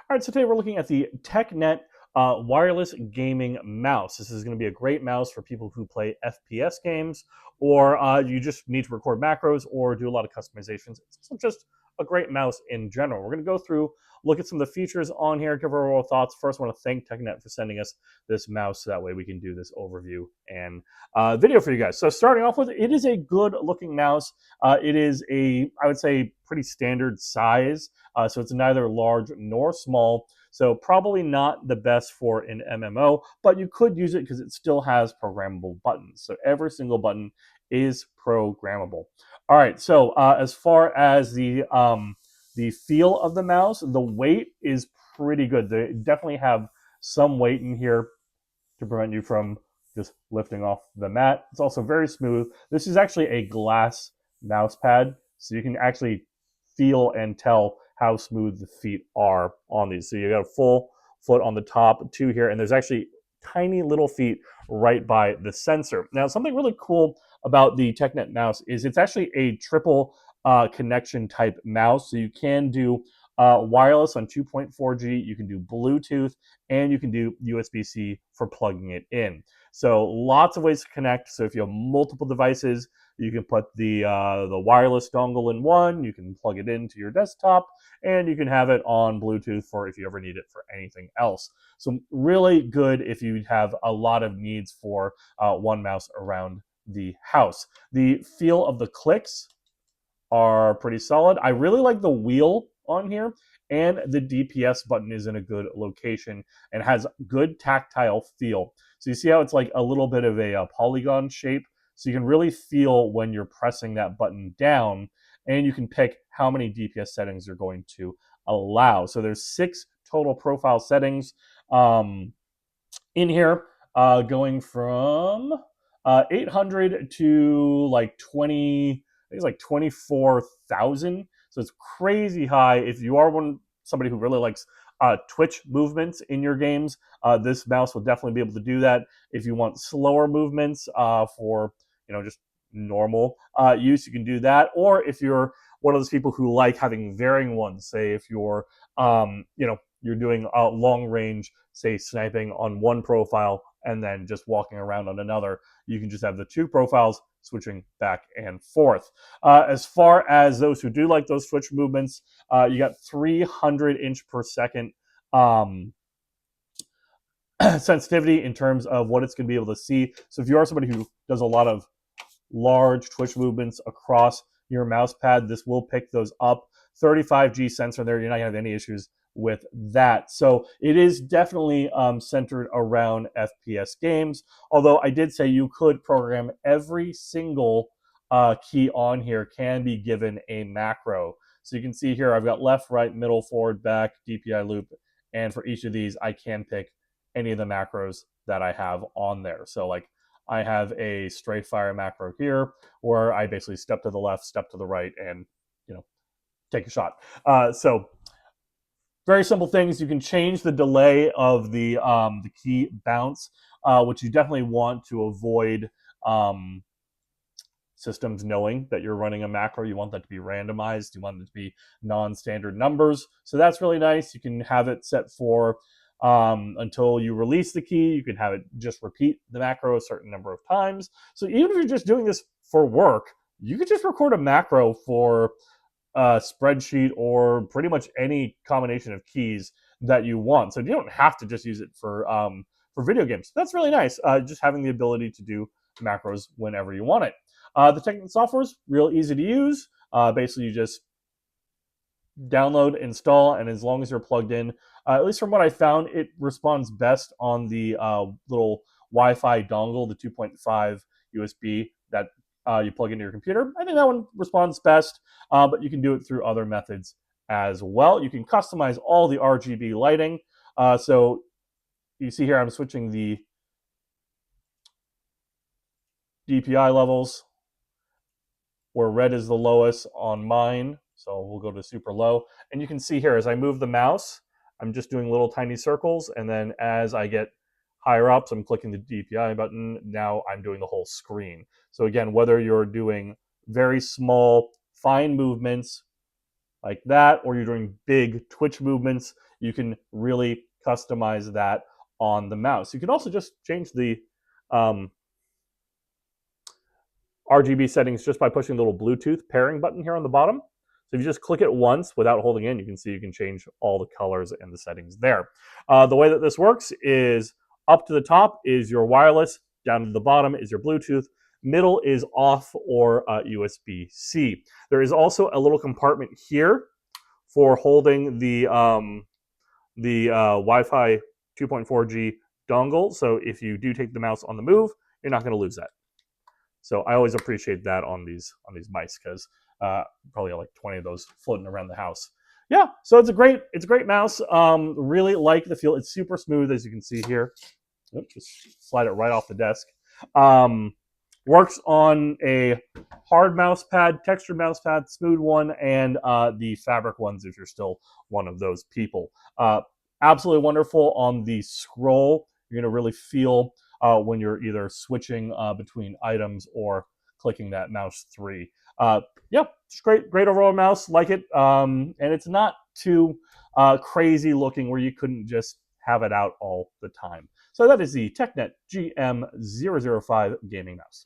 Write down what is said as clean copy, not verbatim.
All right, so today we're looking at the TECKNET wireless gaming mouse. This is going to be a great mouse for people who play FPS games, or you just need to record macros or do a lot of customizations. It's also just a great mouse in general. We're going to go through, look at some of the features on here, give our overall thoughts. First, I want to thank TECHNET for sending us this mouse so that way we can do this overview and video for you guys. So starting off with, it is a good looking mouse. It is I would say, pretty standard size. So it's neither large nor small. So probably not the best for an MMO, but you could use it because it still has programmable buttons. So every single button is programmable. All right. So as far as the feel of the mouse, the weight is pretty good. They definitely have some weight in here to prevent you from just lifting off the mat. It's also very smooth. This is actually a glass mouse pad, so you can actually feel and tell how smooth the feet are on these. So you got a full foot on the top, two here, and there's actually tiny little feet right by the sensor. Now, something really cool about the TECHNET mouse is it's actually a triple connection type mouse. So you can do wireless on 2.4G, you can do Bluetooth, and you can do USB-C for plugging it in. So lots of ways to connect. So if you have multiple devices, you can put the wireless dongle in one, you can plug it into your desktop, and you can have it on Bluetooth for if you ever need it for anything else. So really good if you have a lot of needs for one mouse around the house. The feel of the clicks are pretty solid. I really like the wheel on here, and the DPS button is in a good location and has good tactile feel. So you see how it's like a little bit of a polygon shape? So you can really feel when you're pressing that button down, and you can pick how many DPS settings you're going to allow. So there's 6 total profile settings in here, going from 800 to like 20, I think it's like 24,000. So it's crazy high. If you are somebody who really likes twitch movements in your games, this mouse will definitely be able to do that. If you want slower movements for just normal use, you can do that. Or if you're one of those people who like having varying ones, say if you're you're doing long range, say sniping on one profile and then just walking around on another, you can just have the 2 profiles switching back and forth. As far as those who do like those switch movements, you got 300 inch per second sensitivity in terms of what it's going to be able to see. So if you are somebody who does a lot of large twitch movements across your mouse pad, this will pick those up. 35G sensor there, you're not going to have any issues with that. So it is definitely centered around FPS games, although I did say you could program every single key on here can be given a macro. So you can see here I've got left, right, middle, forward, back, DPI loop, and for each of these I can pick any of the macros that I have on there. So like I have a straight fire macro here where I basically step to the left, step to the right, and take a shot. So very simple things. You can change the delay of the key bounce, which you definitely want to avoid systems knowing that you're running a macro. You want that to be randomized. You want it to be non-standard numbers. So that's really nice. You can have it set for until you release the key. You can have it just repeat the macro a certain number of times. So even if you're just doing this for work, you could just record a macro for a spreadsheet or pretty much any combination of keys that you want. So you don't have to just use it for video games. That's really nice. Just having the ability to do macros whenever you want it. The TECHNET software is real easy to use. Basically, you just download, install, and as long as you're plugged in, at least from what I found, it responds best on the little Wi-Fi dongle, the 2.5 USB that you plug into your computer. I think that one responds best, but you can do it through other methods as well. You can customize all the RGB lighting. So you see here I'm switching the DPI levels, where red is the lowest on mine. So we'll go to super low. And you can see here, as I move the mouse, I'm just doing little tiny circles. And then as I get higher up, so I'm clicking the DPI button, now I'm doing the whole screen. So again, whether you're doing very small, fine movements like that, or you're doing big twitch movements, you can really customize that on the mouse. You can also just change the RGB settings just by pushing the little Bluetooth pairing button here on the bottom. So if you just click it once without holding in, you can see you can change all the colors and the settings there. The way that this works is up to the top is your wireless, down to the bottom is your Bluetooth, middle is off or USB-C. There is also a little compartment here for holding the Wi-Fi 2.4G dongle. So if you do take the mouse on the move, you're not going to lose that. So I always appreciate that on these mice because probably like 20 of those floating around the house. Yeah, so it's a great mouse. Really like the feel. It's super smooth, as you can see here. Oops, just slide it right off the desk. Works on a hard mouse pad, textured mouse pad, smooth one, and the fabric ones if you're still one of those people. Absolutely wonderful on the scroll. You're going to really feel when you're either switching between items or clicking that mouse 3. Yeah, it's great overall mouse. Like it, and it's not too crazy looking where you couldn't just have it out all the time. So that is the TECKNET GM005 gaming mouse.